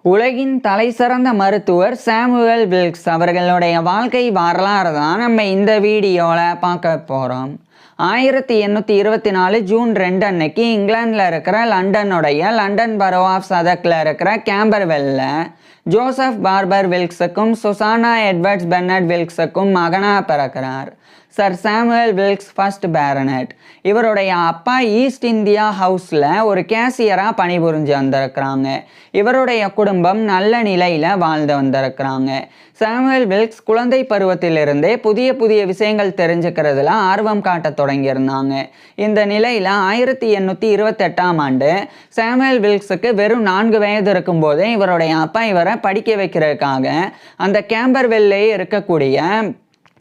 உலகின் தலைசிறந்த மருத்துவர் சாமுவேல் வில்க்ஸ் அவர்களுடைய வாழ்க்கை வரலாறு தான் நம்ம இந்த வீடியோவில் பார்க்க போகிறோம். 1824 ஜூன் 2 அன்னைக்கு இங்கிலாண்டில் இருக்கிற லண்டன் பரோ ஆஃப் சதக்கில் இருக்கிற கேம்பர்வெல்ல ஜோசப் பார்பர் வில்க்ஸுக்கும் சுசானா எட்வர்ட்ஸ் பெர்னட் வில்க்ஸுக்கும் மகனாக பிறக்கிறார். Sir Samuel Wilks first baronet. இவருடைய அப்பா ஈஸ்ட் இந்தியா ஹவுஸில் ஒரு கேசியராக பணிபுரிஞ்சு வந்திருக்கிறாங்க. இவருடைய குடும்பம் நல்ல நிலையில் வாழ்ந்து வந்திருக்கிறாங்க. சாமுவேல் வில்க்ஸ் குழந்தை பருவத்திலிருந்தே புதிய புதிய விஷயங்கள் தெரிஞ்சுக்கிறதுல ஆர்வம் காட்ட தொடங்கியிருந்தாங்க. இந்த நிலையில் 1828ஆம் ஆண்டு சாமுவேல் வில்க்ஸுக்கு வெறும் 4 வயது இருக்கும்போதே இவருடைய அப்பா இவரை படிக்க வைக்கிறதுக்காக அந்த கேம்பர்வெல்லையே இருக்கக்கூடிய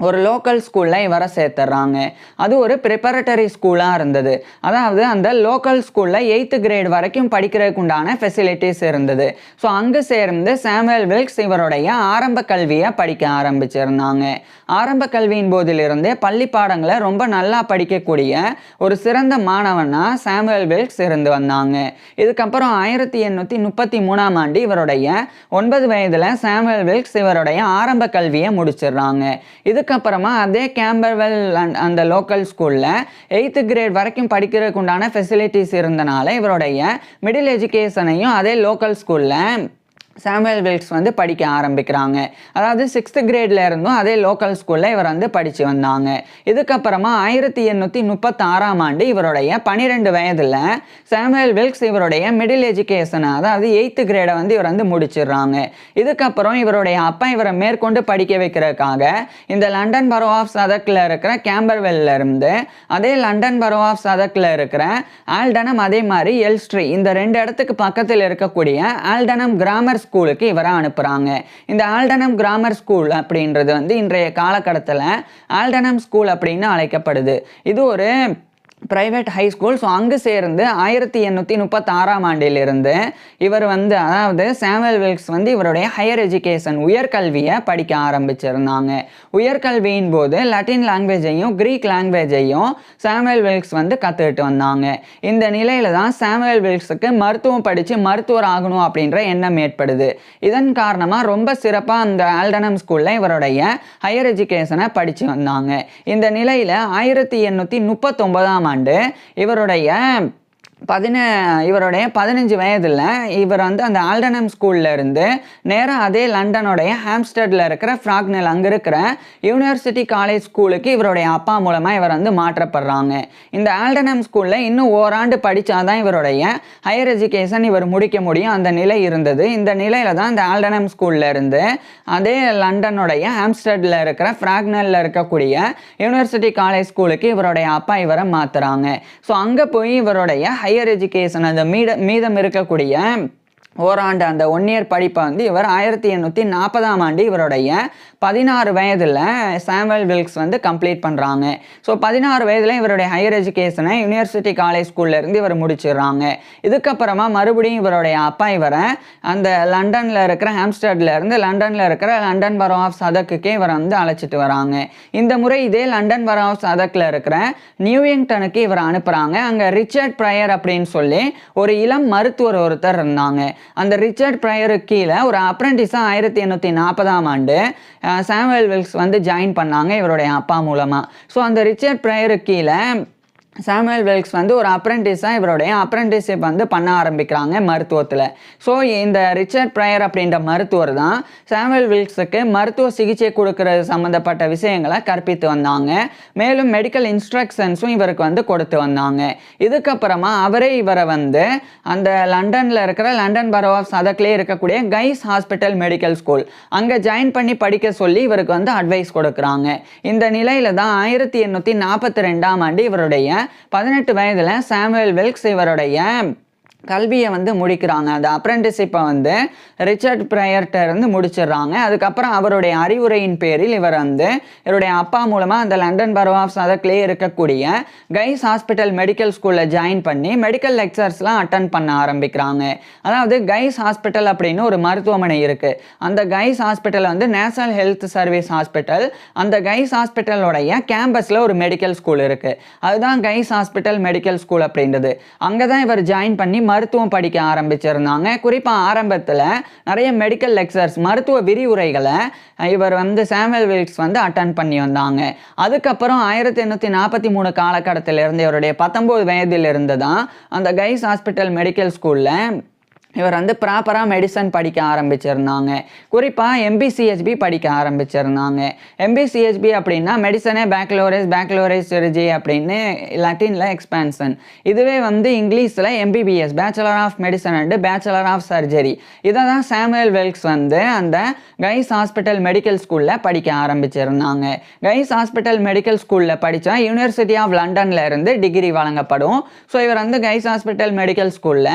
ஒரு லோக்கல் ஸ்கூலில் இவரை சேர்த்துறாங்க. அது ஒரு ப்ரிப்பரட்டரி ஸ்கூலாக இருந்தது. அதாவது அந்த லோக்கல் ஸ்கூலில் 8th கிரேட் வரைக்கும் படிக்கிறதுக்கு உண்டான ஃபெசிலிட்டிஸ் இருந்தது. ஸோ அங்கே சேர்ந்து சாமுவேல் வில்க்ஸ் இவருடைய ஆரம்ப கல்வியை படிக்க ஆரம்பிச்சிருந்தாங்க. ஆரம்ப கல்வியின் போதிலிருந்தே பள்ளி பாடங்களை ரொம்ப நல்லா படிக்கக்கூடிய ஒரு சிறந்த மாணவனாக சாமுவேல் வில்க்ஸ் இருந்து வந்தாங்க. இதுக்கப்புறம் 1833ஆம் ஆண்டு இவருடைய 9 வயதில் சாமுவேல் வில்க்ஸ் இவருடைய ஆரம்ப கல்வியை முடிச்சிடுறாங்க. இதுக்கப்புறமா அதே கேம்பர்வெல் அந்த லோக்கல் ஸ்கூலில் 8th கிரேட் வரைக்கும் படிக்கிறதுக்கு உண்டான ஃபெசிலிட்டிஸ் இருந்தனால இவருடைய மிடில் எஜுகேஷனையும் அதே லோக்கல் ஸ்கூலில் சாமுவேல் வில்க்ஸ் வந்து படிக்க ஆரம்பிக்கிறாங்க. அதாவது 6th கிரேட்ல இருந்தும் அதே லோக்கல் ஸ்கூலில் இவர் வந்து படித்து வந்தாங்க. இதுக்கப்புறமா 1836ஆம் ஆண்டு இவருடைய 12 வயதில் சாமுவேல் வில்க்ஸ் இவருடைய மிடில் எஜுகேஷனை அதாவது 8th கிரேடை வந்து இவர் வந்து முடிச்சிடுறாங்க. இதுக்கப்புறம் இவருடைய அப்பா இவரை மேற்கொண்டு படிக்க வைக்கிறதுக்காக இந்த லண்டன் பரோ ஆஃப் சதக்கில் இருக்கிற கேம்பர்வெல்ல இருந்து அதே லண்டன் பரோ ஆஃப் சதக்கில் இருக்கிற ஆல்டனம் அதே மாதிரி எல்ஸ்ட்ரி இந்த 2 இடத்துக்கு பக்கத்தில் இருக்கக்கூடிய ஆல்டனம் கிராமர் ஸ்கூலுக்கு இவரை அனுப்புகிறாங்க. இந்த ஆல்டனம் கிராமர் ஸ்கூல் அப்படின்றது வந்து இன்றைய காலகட்டத்தில் ஆல்டனம் ஸ்கூல் அப்படின்னு அழைக்கப்படுது. இது ஒரு பிரைவேட் ஹை ஸ்கூல். ஸோ அங்கு சேர்ந்து 1836ஆம் ஆண்டிலிருந்து இவர் வந்து அதாவது சாமுவேல் வில்க்ஸ் வந்து இவருடைய ஹையர் எஜுகேஷன் உயர்கல்வியை படிக்க ஆரம்பிச்சிருந்தாங்க. உயர்கல்வியின் போது லட்டின் லாங்குவேஜையும் கிரீக் லாங்குவேஜையும் சாமுவேல் வில்க்ஸ் வந்து கற்றுக்கிட்டு வந்தாங்க. இந்த நிலையில தான் சாமுவேல் வில்க்ஸுக்கு மருத்துவம் படித்து மருத்துவர் ஆகணும் அப்படின்ற எண்ணம் ஏற்படுது. இதன் காரணமாக ரொம்ப சிறப்பாக அந்த ஆல்டனம் ஸ்கூலில் இவருடைய ஹையர் எஜுகேஷனை படித்து வந்தாங்க. இந்த நிலையில் 1839ஆம் ஆண்டு இவருடைய 15 வயதில் இவர் வந்து அந்த ஆல்டனம் ஸ்கூலில் இருந்து நேராக அதே லண்டனுடைய ஹாம்ஸ்டர்டில் இருக்கிற ஃப்ராக்னல் அங்கே இருக்கிற யூனிவர்சிட்டி காலேஜ் ஸ்கூலுக்கு இவருடைய அப்பா மூலமாக இவர் வந்து மாற்றப்படுறாங்க. இந்த ஆல்டனம் ஸ்கூலில் இன்னும் ஓராண்டு படித்தாதான் இவருடைய ஹையர் எஜுகேஷன் இவர் முடிக்க முடியும் அந்த நிலை இருந்தது. இந்த நிலையில் தான் இந்த ஆல்டனம் ஸ்கூலில் இருந்து அதே லண்டனுடைய ஹாம்ஸ்டர்டில் இருக்கிற ஃப்ராக்னலில் இருக்கக்கூடிய யூனிவர்சிட்டி காலேஜ் ஸ்கூலுக்கு இவருடைய அப்பா இவரை மாற்றுறாங்க. ஸோ அங்கே போய் இவருடைய ஹையர் எஜுகேஷன் அந்த மீதம் இருக்கக்கூடிய ஓராண்டு அந்த 1 இயர் படிப்பை வந்து இவர் 1840ஆம் ஆண்டு இவருடைய 16 வயதில் சாமுவேல் வில்க்ஸ் வந்து கம்ப்ளீட் பண்ணுறாங்க. ஸோ 16 வயதில் இவருடைய ஹையர் எஜுகேஷனை யூனிவர்சிட்டி காலேஜ் ஸ்கூல்லேருந்து இவர் முடிச்சிடுறாங்க. இதுக்கப்புறமா மறுபடியும் இவருடைய அப்பா இவரை அந்த லண்டனில் இருக்கிற ஹாம்ஸ்டர்ட்லேருந்து லண்டனில் இருக்கிற லண்டன் பரோ ஆஃப் சதக்குக்கே இவரை வந்து அழைச்சிட்டு வராங்க. இந்த முறை இதே லண்டன் பரோ ஆஃப் சதக்கில் இருக்கிற நியூயிங்டனுக்கு இவரை அனுப்புகிறாங்க. அங்கே ரிச்சர்ட் ப்ரையர் அப்படின்னு சொல்லி ஒரு இளம் மருத்துவர் ஒருத்தர் இருந்தாங்க. அந்த ரிச்சர்ட் ப்ரையருக்கு கீழே ஒரு அப்ரெண்டிஸாக 1840ஆம் ஆண்டு சாமுவேல் வில்க்ஸ் வந்து ஜாயின் பண்ணாங்க இவருடைய அப்பா மூலமாக. ஸோ அந்த ரிச்சர்ட் ப்ரையருக்கு கீழே சாமுவேல் வில்க்ஸ் வந்து ஒரு அப்ரெண்டிஸாக இவருடைய அப்ரெண்டிஸ்ஷிப் வந்து பண்ண ஆரம்பிக்கிறாங்க மருத்துவத்தில். ஸோ இந்த ரிச்சர்ட் ப்ரையர் அப்படின்ற மருத்துவர் தான் சாமுவேல் வில்க்ஸுக்கு மருத்துவ சிகிச்சை கொடுக்கறது சம்மந்தப்பட்ட விஷயங்களை கற்பித்து வந்தாங்க. மேலும் மெடிக்கல் இன்ஸ்ட்ரக்ஷன்ஸும் இவருக்கு வந்து கொடுத்து வந்தாங்க. இதுக்கப்புறமா அவரே இவரை வந்து அந்த லண்டனில் இருக்கிற லண்டன் பரோ ஆஃப் சதக்லேயே இருக்கக்கூடிய கைஸ் ஹாஸ்பிட்டல் மெடிக்கல் ஸ்கூல் அங்கே ஜாயின் பண்ணி படிக்க சொல்லி இவருக்கு வந்து அட்வைஸ் கொடுக்குறாங்க. இந்த நிலையில தான் 1842ஆம் ஆண்டு இவருடைய 18 வயதில் சாமுவேல் வில்க்ஸ் இவருடைய கல்வியை வந்து முடிக்கிறாங்க. அந்த அப்ரெண்டிஸ்ஷிப்பை வந்து ரிச்சர்ட் ப்ரையர்ட்ட இருந்து முடிச்சிடுறாங்க. அதுக்கப்புறம் அவருடைய அறிவுரையின் பேரில் இவர் வந்து இவருடைய அப்பா மூலமாக அந்த லண்டன் பரோ ஆஃப் சதக்லேயே இருக்கக்கூடிய கைஸ் ஹாஸ்பிட்டல் மெடிக்கல் ஸ்கூலில் ஜாயின் பண்ணி மெடிக்கல் லெக்சர்ஸ்லாம் அட்டன் பண்ண ஆரம்பிக்கிறாங்க. அதாவது கைஸ் ஹாஸ்பிட்டல் அப்படின்னு ஒரு மருத்துவமனை இருக்குது. அந்த கைஸ் ஹாஸ்பிட்டல் வந்து நேஷனல் ஹெல்த் சர்வீஸ் ஹாஸ்பிட்டல். அந்த கைஸ் ஹாஸ்பிட்டலோடைய கேம்பஸில் ஒரு மெடிக்கல் ஸ்கூல் இருக்குது. அதுதான் கைஸ் ஹாஸ்பிட்டல் மெடிக்கல் ஸ்கூல் அப்படின்றது. அங்கே தான் இவர் ஜாயின் பண்ணி மருத்துவம் படிக்க ஆரம்பிச்சிருந்தாங்க. குறிப்பாக ஆரம்பத்தில் நிறைய மெடிக்கல் லெக்சர்ஸ் மருத்துவ விரிவுரைகளை இவர் வந்து சாமுவேல் வில்க்ஸ் வந்து அட்டன் பண்ணி வந்தாங்க. அதுக்கப்புறம் 1843 காலகட்டத்திலிருந்து இவருடைய 19 வயதிலிருந்து தான் அந்த கைஸ் ஹாஸ்பிட்டல் மெடிக்கல் ஸ்கூலில் இவர் வந்து ப்ராப்பராக மெடிசன் படிக்க ஆரம்பிச்சிருந்தாங்க. குறிப்பாக எம்பிசிஹெச்பி படிக்க ஆரம்பிச்சிருந்தாங்க. எம்பிசிஹெச்பி அப்படின்னா மெடிசனே பேக்லோரேஸ் சர்ஜரி அப்படின்னு லட்டினில் எக்ஸ்பான்ஷன். இதுவே வந்து இங்கிலீஷில் MBBS, bachelor of medicine and bachelor of surgery. இதை தான் சாமுவேல் வில்க்ஸ் வந்து அந்த கைஸ் ஹாஸ்பிட்டல் மெடிக்கல் ஸ்கூலில் படிக்க ஆரம்பிச்சிருந்தாங்க. கைஸ் ஹாஸ்பிட்டல் மெடிக்கல் ஸ்கூலில் படித்தா யூனிவர்சிட்டி ஆஃப் லண்டனில் இருந்து டிகிரி வழங்கப்படும். ஸோ இவர் வந்து கைஸ் ஹாஸ்பிட்டல் மெடிக்கல் ஸ்கூலில்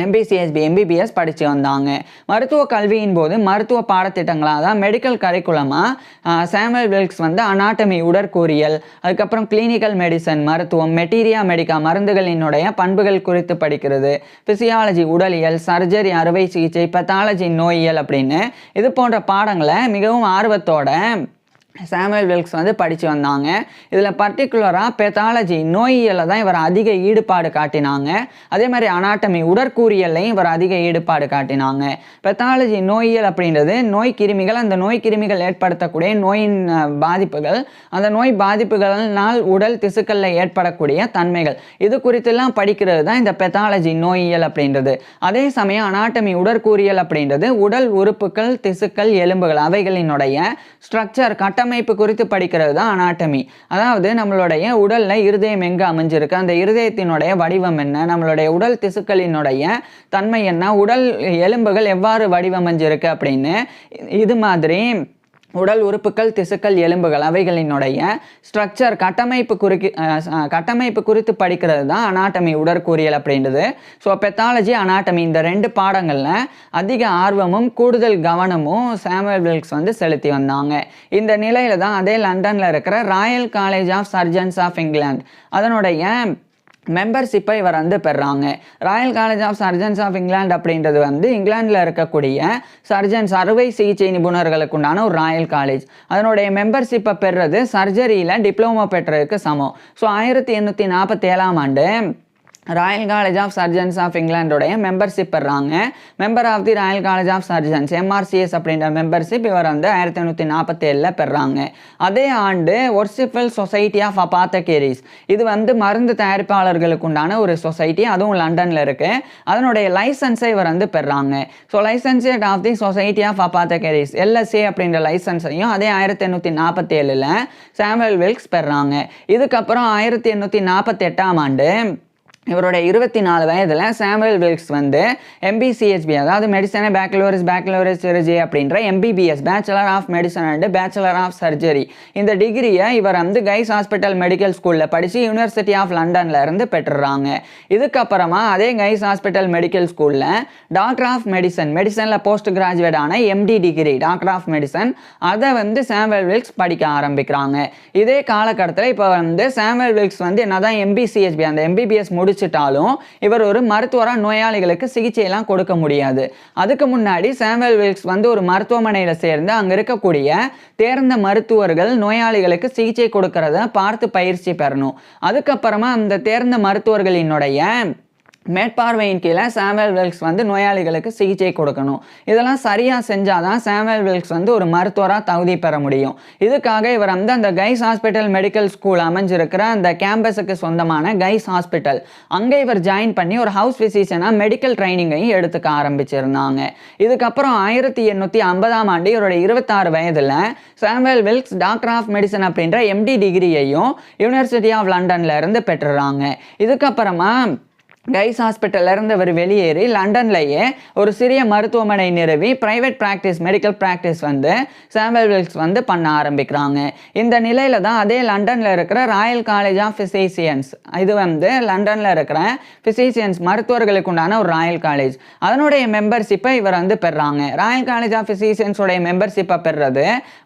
எம்பிபிஎஸ் படித்து வந்தாங்க. மருத்துவ கல்வியின் போது மருத்துவ பாடத்திட்டங்களாக தான் மெடிக்கல் கரிக்குலமாக சாமுவேல் வில்க்ஸ் வந்து அனாட்டமி உடற்கூறியல், அதுக்கப்புறம் கிளினிக்கல் மெடிசன் மருத்துவம், மெட்டீரியா மெடிக்கா மருந்துகளினுடைய பண்புகள் குறித்து படிக்கிறது, ஃபிசியாலஜி உடலியல், சர்ஜரி அறுவை சிகிச்சை, பெத்தாலஜி நோயியல் அப்படின்னு இது போன்ற பாடங்களை மிகவும் ஆர்வத்தோட சாமுவேல் வில்க்ஸ் வந்து படித்து வந்தாங்க. இதில் பர்டிகுலராக பெத்தாலஜி நோயியலில் தான் இவர் அதிக ஈடுபாடு காட்டினாங்க. அதே மாதிரி அனாட்டமி உடற்கூறியல்லையும் இவர் அதிக ஈடுபாடு காட்டினாங்க. பெத்தாலஜி நோயியல் அப்படின்றது நோய் கிருமிகள், அந்த நோய் கிருமிகள் ஏற்படுத்தக்கூடிய நோயின் பாதிப்புகள், அந்த நோய் பாதிப்புகளினால் உடல் திசுக்களில் ஏற்படக்கூடிய தன்மைகள், இது குறித்தெல்லாம் படிக்கிறது தான் இந்த பெத்தாலஜி நோயியல் அப்படின்றது. அதே சமயம் அனாட்டமி உடற்கூறியல் அப்படின்றது உடல் உறுப்புகள், திசுக்கள், எலும்புகள் அவைகளினுடைய ஸ்ட்ரக்சர் கட்டமைப்பு குறித்து படிக்கிறது தான் அனாட்டமி. அதாவது நம்மளுடைய உடல்ல இருதயம் எங்கே அமைஞ்சிருக்கு, அந்த இருதயத்தினுடைய வடிவம் என்ன, நம்மளுடைய உடல் திசுக்களினுடைய தன்மை என்ன, உடல் எலும்புகள் எவ்வாறு வடிவமைஞ்சிருக்கு அப்படின்னு இது மாதிரி உடல் உறுப்புகள், திசுக்கள், எலும்புகள் அவைகளினுடைய ஸ்ட்ரக்சர் கட்டமைப்பு குறித்து படிக்கிறது தான் அனாட்டமி உடற்கூறியல் அப்படின்றது. ஸோ பெத்தாலஜி, அனாட்டமி இந்த 2 பாடங்களில் அதிக ஆர்வமும் கூடுதல் கவனமும் சாமுவேல் வில்க்ஸ் வந்து செலுத்தி வந்தாங்க. இந்த நிலையில தான் அதே லண்டனில் இருக்கிற royal college of surgeons of England அதனுடைய மெம்பர்ஷிப்பை இவர் வந்து பெறாங்க. Royal college of surgeons of England அப்படின்றது வந்து இங்கிலாந்தில் இருக்கக்கூடிய சர்ஜன்ஸ் அறுவை சிகிச்சை நிபுணர்களுக்கு உண்டான ஒரு ராயல் காலேஜ். அதனுடைய மெம்பர்ஷிப்பை பெறுறது சர்ஜரியில் டிப்ளமோ பெற்றதுக்கு சமம். ஸோ 1847ஆம் ஆண்டு royal college of surgeons of இங்கிலாண்டோடைய மெம்பர்ஷிப் பெறாங்க. Member of the royal college of surgeons MRCS அப்படின்ற மெம்பர்ஷிப் இவர் வந்து 1847 பெறாங்க. அதே ஆண்டு ஒர்சிஃபல் சொசைட்டி ஆஃப் அபாத்தகேரிஸ், இது வந்து மருந்து தயாரிப்பாளர்களுக்கு உண்டான ஒரு சொசைட்டி, அதுவும் லண்டனில் இருக்கு. அதனுடைய லைசன்ஸை இவர் வந்து பெறாங்க. So licentiate of the society of apothecaries LSA அப்படின்ற லைசன்ஸையும் அதே 1847 சாமுவேல் வில்க்ஸ் பெறாங்க. இதுக்கப்புறம் 1848ஆம் ஆண்டு இவருடைய 24 வயதில் சாமுவேல் வில்க்ஸ் வந்து எம்பிசிஹெச்பி, அதாவது மெடிசனே பேக்லோரேஸ் சர்ஜரி அப்படின்ற MBBS, bachelor of medicine and bachelor of surgery இந்த டிகிரியை இவர் வந்து கைஸ் ஹாஸ்பிட்டல் மெடிக்கல் ஸ்கூலில் படித்து யூனிவர்சிட்டி ஆஃப் லண்டனில் இருந்து பெற்றுறாங்க. இதுக்கப்புறமா அதே கைஸ் ஹாஸ்பிட்டல் மெடிக்கல் ஸ்கூலில் டாக்டர் ஆஃப் மெடிசனில் போஸ்ட் கிராஜுவேட் ஆன MD degree doctor of medicine அதை வந்து சாமுவேல் வில்க்ஸ் படிக்க ஆரம்பிக்கிறாங்க. இதே காலகட்டத்தில் இப்போ வந்து சாமுவேல் வில்க்ஸ் வந்து என்னதான் எம்பிசிஹெச்பி அந்த எம்பிபிஎஸ் முடிச்சிட்டாலும் இவர் ஒரு மருத்துவராக நோயாளிகளுக்கு சிகிச்சையெல்லாம் கொடுக்க முடியாது. அதுக்கு முன்னாடி சாமுவேல் வில்க்ஸ் வந்து ஒரு மருத்துவமனையில் சேர்ந்து அங்கே இருக்கக்கூடிய தேர்ந்த மருத்துவர்கள் நோயாளிகளுக்கு சிகிச்சை கொடுக்கறத பார்த்து பயிற்சி பெறணும். அதுக்கப்புறமா அந்த தேர்ந்த மருத்துவர்களினுடைய மேற்பார்வையின் கீழே சாமுவேல் வில்க்ஸ் வந்து நோயாளிகளுக்கு சிகிச்சை கொடுக்கணும். இதெல்லாம் சரியாக செஞ்சால் தான் சாமுவேல் வில்க்ஸ் வந்து ஒரு மருத்துவராக தகுதி பெற முடியும். இதுக்காக இவர் வந்து அந்த கைஸ் ஹாஸ்பிட்டல் மெடிக்கல் ஸ்கூல் அமைஞ்சிருக்கிற அந்த கேம்பஸுக்கு சொந்தமான கைஸ் ஹாஸ்பிட்டல் அங்கே இவர் ஜாயின் பண்ணி ஒரு ஹவுஸ் ஃபிசிஷியனாக மெடிக்கல் ட்ரைனிங்கையும் எடுத்துக்க ஆரம்பிச்சிருந்தாங்க. இதுக்கப்புறம் 1850ஆம் ஆண்டு இவருடைய 26 வயதில் Samuel Wilks doctor of medicine அப்படின்ற எம்டி டிகிரியையும் யூனிவர்சிட்டி ஆஃப் லண்டன்ல இருந்து பெற்றுறாங்க. இதுக்கப்புறமா கைஸ் ஹாஸ்பிட்டல்லேருந்து அவர் வெளியேறி லண்டன்லேயே ஒரு சிறிய மருத்துவமனை நிறுவி ப்ரைவேட் ப்ராக்டிஸ், மெடிக்கல் ப்ராக்டிஸ் வந்து சாமுவேல் வில்க்ஸ் வந்து பண்ண ஆரம்பிக்கிறாங்க. இந்த நிலையில் தான் அதே லண்டனில் இருக்கிற ராயல் காலேஜ் ஆஃப் ஃபிசிஷியன்ஸ், இது வந்து லண்டனில் இருக்கிற ஃபிசிஷியன்ஸ் மருத்துவர்களுக்கு உண்டான ஒரு ராயல் காலேஜ், அதனுடைய மெம்பர்ஷிப்பை இவர் வந்து பெறாங்க. ராயல் காலேஜ் ஆஃப் ஃபிசிஷியன்ஸோடைய மெம்பர்ஷிப்பை பெறுறது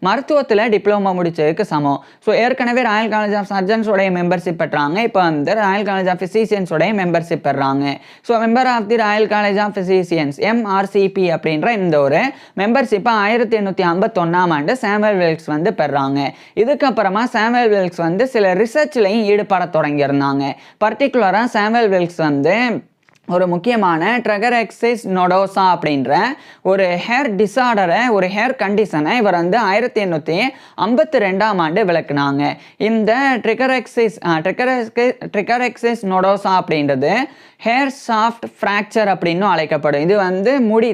மருத்துவத்தில் டிப்ளமோ முடிச்சதுக்கு சமம். ஸோ ஏற்கனவே ராயல் காலேஜ் ஆஃப் சர்ஜன்ஸோடைய மெம்பர்ஷிப் பெற்றாங்க. இப்போ வந்து ராயல் காலேஜ் ஆஃப் ஃபிசிஷியன்ஸோடைய மெம்பர்ஷிப் பெறாங்க. So member of the royal college of physicians MRCP அப்படின்ற இந்த ஒரு மெம்பர்ஷிப்பை 1851ஆம் ஆண்டு சாமுவேல் வில்க்ஸ் வந்து பெறாங்க. இதுக்கப்புறமா சாமுவேல் வில்க்ஸ் வந்து சில ரிசர்ச்லையும் ஈடுபட தொடங்கியிருந்தாங்க. பர்டிகுலராக சாமுவேல் வில்க்ஸ் வந்து ஒரு முக்கியமான ட்ரெகரெக்சிஸ் நொடோசா அப்படின்ற ஒரு ஹேர் டிஸார்டரை, ஒரு ஹேர் கண்டிஷனை இவர் வந்து 1852ஆம் ஆண்டு விளக்குனாங்க. இந்த ட்ரிகரெக்சிஸ் நொடோசா அப்படின்றது ஹேர் சாஃப்ட் ஃப்ராக்சர் அப்படின்னும் அழைக்கப்படும். இது வந்து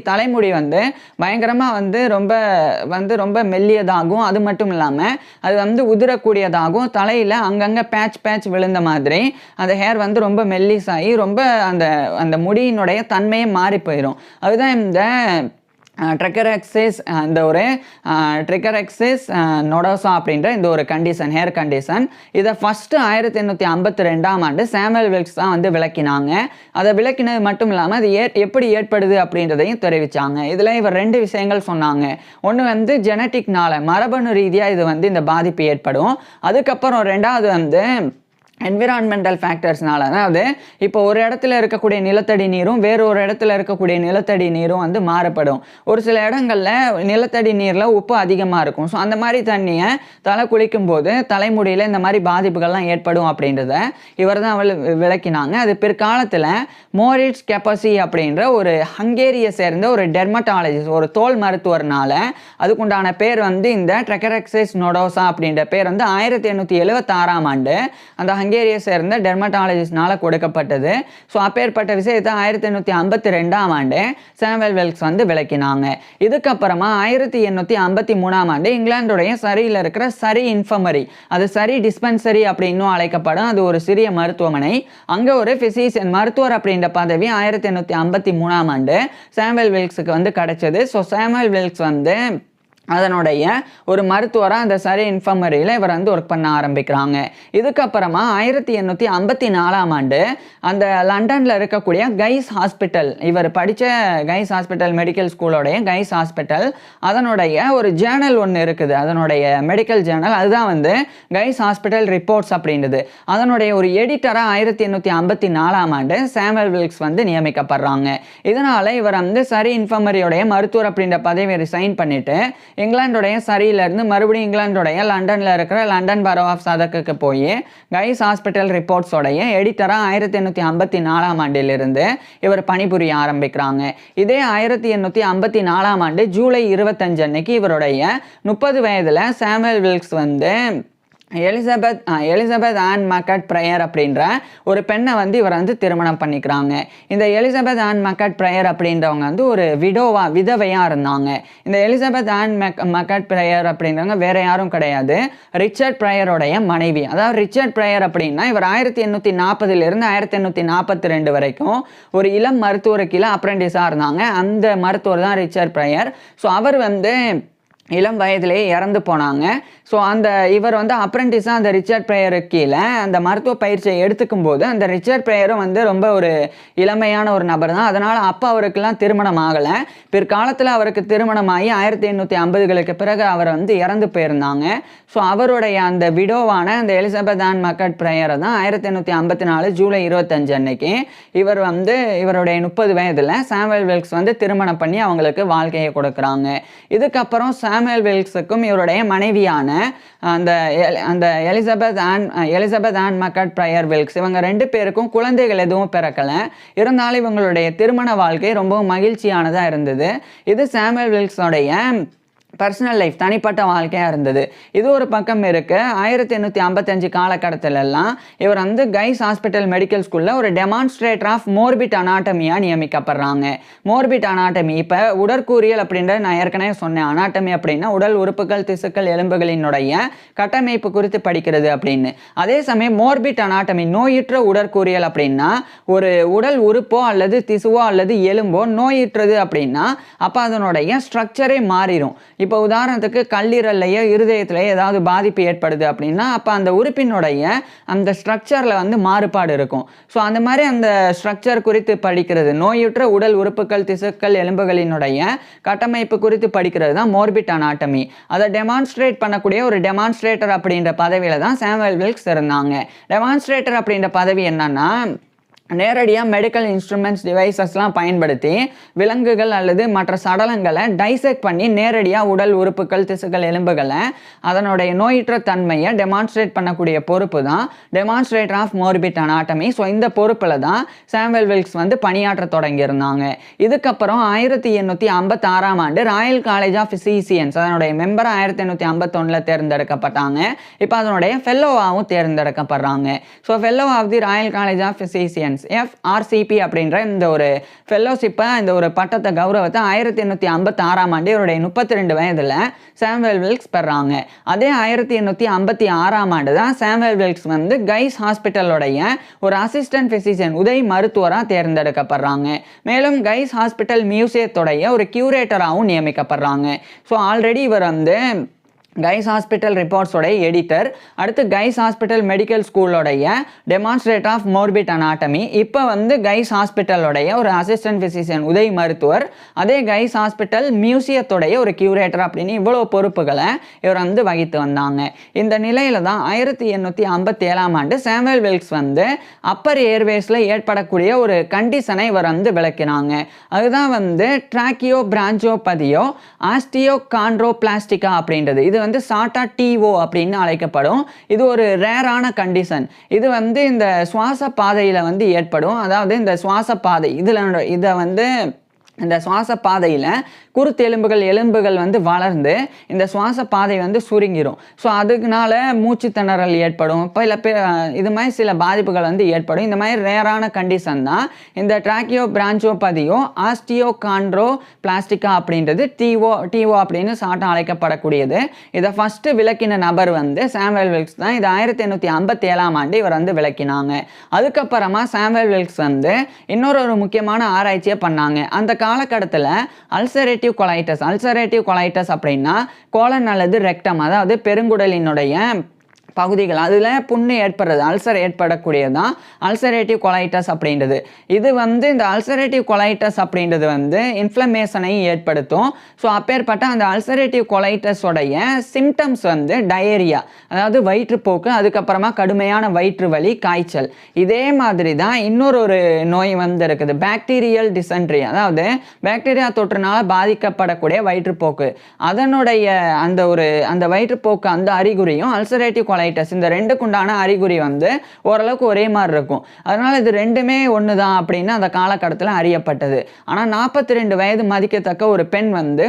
தலைமுடி வந்து பயங்கரமாக வந்து ரொம்ப மெல்லியதாகும். அது மட்டும் இல்லாமல் அது வந்து உதிரக்கூடியதாகும். தலையில் அங்கங்கே பேட்ச் விழுந்த மாதிரி அந்த ஹேர் வந்து ரொம்ப மெல்லிசாகி ரொம்ப அந்த முடியினுடைய தன்மையே மாறி போயிடும். அதுதான் இந்த ட்ரெகரெக்சிஸ் நொடோசா அப்படின்ற இந்த ஒரு கண்டிஷன், ஹேர் கண்டிஷன். இதை ஃபஸ்ட்டு 1852ஆம் ஆண்டு சாமுவல் வில்க்ஸ் தான் வந்து விளக்கினாங்க. அதை விளக்கினது மட்டும் இல்லாமல் அது எப்படி ஏற்படுது அப்படின்றதையும் தெரிவித்தாங்க. இதில் இவர் 2 விஷயங்கள் சொன்னாங்க. ஒன்று வந்து ஜெனட்டிக்னால, மரபணு ரீதியாக இது வந்து இந்த பாதிப்பு ஏற்படும். அதுக்கப்புறம் 2வது வந்து என்விரான்மெண்டல் ஃபேக்டர்ஸ்னால, அதாவது இப்போ ஒரு இடத்துல இருக்கக்கூடிய நிலத்தடி நீரும் வேறு ஒரு இடத்துல இருக்கக்கூடிய நிலத்தடி நீரும் வந்து மாறுபடும். ஒரு சில இடங்களில் நிலத்தடி நீரில் உப்பு அதிகமாக இருக்கும். ஸோ அந்த மாதிரி தண்ணியை தலை குளிக்கும் போது தலைமுடியில் இந்த மாதிரி பாதிப்புகள்லாம் ஏற்படும் அப்படின்றத இவர் தான் விளக்கினாங்க. அது பிற்காலத்தில் மோரிட்ஸ் கெப்பசி அப்படின்ற ஒரு ஹங்கேரியை சேர்ந்த ஒரு டெர்மட்டாலஜிஸ்ட், ஒரு தோல் மருத்துவர்னால அதுக்குண்டான பேர் வந்து இந்த ட்ரெகரெக்சிஸ் நொடோசா அப்படின்ற பேர் வந்து 1876ஆம் ஆண்டு அந்த ஹங்கேரியை சேர்ந்த டெர்மட்டாலஜிஸ்ட்னால கொடுக்கப்பட்டது. ஸோ அப்பேற்பட்ட விஷயத்தை 1852ஆம் ஆண்டு சாமுவல் வில்க்ஸ் வந்து விளக்கினாங்க. இதுக்கப்புறமா 1853ஆம் ஆண்டு இங்கிலாந்துடைய சரியில் இருக்கிற சரி இன்ஃபர்மரி, அது சரி டிஸ்பென்சரி அப்படின்னும் அழைக்கப்படும், அது ஒரு சிறிய மருத்துவமனை. அங்கே ஒரு ஃபிசிஷியன், மருத்துவர் அப்படின்ற பதவி 1853ஆம் ஆண்டு சாமுவல் வில்க்ஸுக்கு வந்து கிடைச்சது. ஸோ சாமுவல் வில்க்ஸ் வந்து அதனுடைய ஒரு மருத்துவராக அந்த சரி இன்ஃபர்மரியில் இவர் வந்து ஒர்க் பண்ண ஆரம்பிக்கிறாங்க. இதுக்கப்புறமா 1854ஆம் ஆண்டு அந்த லண்டனில் இருக்கக்கூடிய கைஸ் ஹாஸ்பிட்டல், இவர் படித்த கைஸ் ஹாஸ்பிட்டல் மெடிக்கல் ஸ்கூலோடைய கைஸ் ஹாஸ்பிட்டல், அதனுடைய ஒரு ஜேர்னல் ஒன்று இருக்குது, அதனுடைய மெடிக்கல் ஜேர்னல், அதுதான் வந்து கைஸ் ஹாஸ்பிட்டல் ரிப்போர்ட்ஸ் அப்படின்றது. அதனுடைய ஒரு எடிட்டராக 1854ஆம் ஆண்டு சாமுவல் வில்க்ஸ் வந்து நியமிக்கப்படுறாங்க. இதனால் இவர் வந்து சரி இன்ஃபர்மரியோடைய மருத்துவர் அப்படின்ற பதவியை ரிசைன் பண்ணிட்டு இங்கிலாந்துடைய சரியிலிருந்து மறுபடியும் இங்கிலாந்துடைய லண்டனில் இருக்கிற லண்டன் பரோ ஆஃப் சதக்குக்கு போய் கைஸ் ஹாஸ்பிட்டல் ரிப்போர்ட்ஸோடைய எடிட்டராக 1854ஆம் ஆண்டிலிருந்து இவர் பணிபுரிய ஆரம்பிக்கிறாங்க. இதே 1854ஆம் ஆண்டு ஜூலை 25 அன்னைக்கு இவருடைய 30 வயதில் சாமுவல் வில்க்ஸ் வந்து எலிசபெத் ஆன் மக்கட் பிரயர் அப்படின்ற ஒரு பெண்ணை வந்து இவர் வந்து திருமணம் பண்ணிக்கிறாங்க. இந்த எலிசபெத் ஆன் மக்கட் பிரயர் அப்படின்றவங்க வந்து ஒரு விதவையாக இருந்தாங்க. இந்த எலிசபெத் ஆன் மக்கட் பிரயர் அப்படின்றவங்க வேற யாரும் கிடையாது, ரிச்சர்ட் பிரயரோடைய மனைவி. அதாவது ரிச்சர்ட் பிரயர் அப்படின்னா இவர் 1840 1842 வரைக்கும் ஒரு இளம் மருத்துவருக்கு கீழே அப்ரெண்டிஸாக இருந்தாங்க. அந்த மருத்துவர் தான் ரிச்சர்ட் பிரயர். ஸோ அவர் வந்து இளம் வயதிலேயே இறந்து போனாங்க. ஸோ இவர் வந்து அப்ரெண்டிஸாக அந்த ரிச்சர்ட் பிரயருக்கு கீழே அந்த மருத்துவ பயிற்சியை எடுத்துக்கும் போது அந்த ரிச்சர்ட் பிரயரும் வந்து ரொம்ப ஒரு இளமையான ஒரு நபர் தான். அதனால் அப்போ அவருக்கெல்லாம் திருமணம் ஆகலை. பிற்காலத்தில் அவருக்கு திருமணமாகி 1850களுக்கு பிறகு அவர் வந்து இறந்து போயிருந்தாங்க. ஸோ அவருடைய அந்த விடோவான அந்த எலிசபெத் ஆன் மக்கட் பிரயரை தான் 1854 ஜூலை 25 அன்னைக்கு இவர் வந்து இவருடைய 30 வயதில் சாமுவல் வில்க்ஸ் வந்து திருமணம் பண்ணி அவங்களுக்கு வாழ்க்கையை கொடுக்குறாங்க. இதுக்கப்புறம் சாமுவல் வில்க்ஸுக்கும் இவருடைய மனைவியான அந்த எலிசபெத் ஆன் மக்கட் பிரயர் வில்க்ஸ், இவங்க 2 பேருக்கும் குழந்தைகள் எதுவும் பிறக்கலை. இருந்தாலும் இவங்களுடைய திருமண வாழ்க்கை ரொம்பவும் மகிழ்ச்சியானதாக இருந்தது. இது சாமுவல் வில்க்ஸோடைய பர்சனல் லைஃப், தனிப்பட்ட வாழ்க்கையாக இருந்தது. இது ஒரு பக்கம் இருக்கு. 1855 காலகட்டத்திலெல்லாம் இவர் வந்து கைஸ் ஹாஸ்பிட்டல் மெடிக்கல் ஸ்கூலில் ஒரு டெமான்ஸ்ட்ரேட்டர் ஆஃப் மோர்பிட் அனாட்டமியாக நியமிக்கப்படுறாங்க. மோர்பிட் அனாட்டமி, இப்போ உடற்கூறியல் அப்படின்ற நான் ஏற்கனவே சொன்னேன். அனாட்டமி அப்படின்னா உடல் உறுப்புகள், திசுக்கள், எலும்புகளினுடைய கட்டமைப்பு குறித்து படிக்கிறது அப்படின்னு. அதே சமயம் மோர்பிட் அனாட்டமி, நோயுற்ற உடற்கூறியல் அப்படின்னா ஒரு உடல் உறுப்போ அல்லது திசுவோ அல்லது எலும்போ நோயுற்றது அப்படின்னா அப்போ அதனுடைய ஸ்ட்ரக்சரே மாறிடும். இப்போ உதாரணத்துக்கு கல்லீரல்லையோ இருதயத்திலேயோ ஏதாவது பாதிப்பு ஏற்படுது அப்படின்னா அப்போ அந்த உறுப்பினுடைய அந்த ஸ்ட்ரக்சரில் வந்து மாறுபாடு இருக்கும். ஸோ அந்த மாதிரி அந்த ஸ்ட்ரக்சர் குறித்து படிக்கிறது, நோயுற்ற உடல் உறுப்புகள், திசுக்கள், எலும்புகளினுடைய கட்டமைப்பு குறித்து படிக்கிறது தான் மோர்பிட் அனாட்டமி. அதை டெமான்ஸ்ட்ரேட் பண்ணக்கூடிய ஒரு டெமான்ஸ்ட்ரேட்டர் அப்படின்ற பதவியில் தான் சாமுவல் வில்க்ஸ் இருந்தாங்க. டெமான்ஸ்ட்ரேட்டர் அப்படின்ற பதவி என்னன்னா நேரடியாக மெடிக்கல் இன்ஸ்ட்ருமெண்ட்ஸ் டிவைசஸ்லாம் பயன்படுத்தி விலங்குகள் அல்லது மற்ற சடலங்களை டைசெக்ட் பண்ணி நேரடியாக உடல் உறுப்புகள் திசுக்கள் எலும்புகளை அதனுடைய நோயற்ற தன்மையை டெமான்ஸ்ட்ரேட் பண்ணக்கூடிய பொறுப்பு தான் demonstrator of morbid anatomy. So இந்த பொறுப்பில் தான் சாமுவேல் வில்க்ஸ் வந்து பணியாற்ற தொடங்கியிருந்தாங்க. இதுக்கப்புறம் 1856ஆம் ஆண்டு ராயல் காலேஜ் ஆஃப் ஃபிசிசியன்ஸ் அதனுடைய மெம்பர் 1851 தேர்ந்தெடுக்கப்பட்டாங்க. இப்போ அதனுடைய ஃபெல்லோவாகவும் தேர்ந்தெடுக்கப்படுறாங்க. So fellow of the royal college of physicians FRCP அப்படின்ற இந்த ஒரு ஃபெல்லோஷிப்பை இந்த ஒரு பட்டத்தை கௌரவத்தை 1856ஆம் ஆண்டு இவருடைய 32 வயதில் சாமுவேல் வில்க்ஸ் பெறாங்க. அதே 1856ஆம் ஆண்டு தான் சாமுவேல் வில்க்ஸ் வந்து கைஸ் ஹாஸ்பிட்டலுடைய ஒரு அசிஸ்டன்ட் ஃபிசிஷியன் உதவி மருத்துவராக தேர்ந்தெடுக்கப்படுறாங்க. மேலும் கைஸ் ஹாஸ்பிட்டல் மியூசியத்துடைய ஒரு கியூரேட்டராகவும் நியமிக்கப்படுறாங்க. ஸோ ஆல்ரெடி இவர் வந்து கைஸ் ஹாஸ்பிட்டல் ரிப்போர்ட்ஸோடைய எடிட்டர், அடுத்து கைஸ் ஹாஸ்பிட்டல் மெடிக்கல் ஸ்கூலோடைய டெமான்ஸ்ட்ரேட் ஆஃப் மோர்பிட் அனாட்டமி, இப்போ வந்து கைஸ் ஹாஸ்பிட்டலோடைய ஒரு அசிஸ்டன்ட் ஃபிசிஷியன் உதவி மருத்துவர், அதே கைஸ் ஹாஸ்பிட்டல் மியூசியத்தோடைய ஒரு கியூரேட்டர் அப்படின்னு இவ்வளோ பொறுப்புகளை இவர் வந்து வகித்து வந்தாங்க. இந்த நிலையில தான் 1857ஆம் ஆண்டு சாமுவேல் வில்க்ஸ் வந்து அப்பர் ஏர்வேஸில் ஏற்படக்கூடிய ஒரு கண்டிஷனை இவர் வந்து விளக்கினாங்க. அதுதான் வந்து ட்ராக்கியோ பிரான்ஜோபதியோ ஆஸ்டியோ கான்ட்ரோபிளாஸ்டிகா அப்படின்றது. இது வந்து சாட்டா டிஓ அப்படின்னு அழைக்கப்படும். இது ஒரு ரேரான கண்டிஷன். இது வந்து இந்த சுவாச பாதையில் வந்து ஏற்படும். அதாவது இந்த சுவாச பாதை இதை வந்து இந்த சுவாச பாதையில் எலும்புகள் வந்து வளர்ந்து இந்த சுவாச பாதை வந்து சுருங்கிடும். ஸோ அதுக்குனால மூச்சு திணறல் ஏற்படும். இப்போ இல்லை இது மாதிரி சில பாதிப்புகள் வந்து ஏற்படும். இந்த மாதிரி ரேரான கண்டிஷன் தான் இந்த ட்ராக்கியோ பிரான்ஜோபதியோ ஆஸ்டியோ கான்ட்ரோ பிளாஸ்டிக்கா அப்படின்றது டிஓ அப்படின்னு சாட்டம் அழைக்கப்படக்கூடியது. இதை ஃபஸ்ட்டு விளக்கின நபர் வந்து சாமுவேல் வில்க்ஸ் தான். இது 1857ஆம் ஆண்டு இவர் வந்து விளக்கினாங்க. அதுக்கப்புறமா சாமுவேல் வில்க்ஸ் வந்து இன்னொரு முக்கியமான ஆராய்ச்சியை பண்ணாங்க. அந்த காலகட்டத்தில் அல்சரேட்டிவ் கொலைட்டஸ் அப்படின்னா கோலன் அல்லது ரெக்டம், அதாவது பெருங்குடலினுடைய பகுதிகள் அதில் புண்ணு ஏற்படுறது அல்சர் ஏற்படக்கூடியதான் அல்சரேட்டிவ் கொலைட்டஸ் அப்படின்றது. இது வந்து இந்த அல்சரேட்டிவ் கொலைட்டஸ் அப்படின்றது வந்து இன்ஃப்ளமேஷனை ஏற்படுத்தும். ஸோ அப்பேற்பட்ட அந்த அல்சரேட்டிவ் கொலைட்டஸோடைய சிம்டம்ஸ் வந்து டயரியா, அதாவது வயிற்றுப்போக்கு, அதுக்கப்புறமா கடுமையான வயிற்று வலி, காய்ச்சல். இதே மாதிரி தான் இன்னொரு நோய் வந்து இருக்குது, பாக்டீரியல் டிசென்ட்ரி, அதாவது பாக்டீரியா தொற்றுனால பாதிக்கப்படக்கூடிய வயிற்றுப்போக்கு. அதனுடைய அந்த வயிற்றுப்போக்கு அந்த அறிகுறியும் அல்சரேட்டிவ் இந்த ரெண்டுக்குண்டான அறிகுறி வந்து ஓரளவுக்கு ஒரே மாதிரி இருக்கும். அதனால இது ரெண்டுமே ஒன்று தான் அப்படின்னு அந்த காலகட்டத்தில் அறியப்பட்டது. ஆனால் 42 வயது மதிக்கத்தக்க ஒரு பெண் வந்து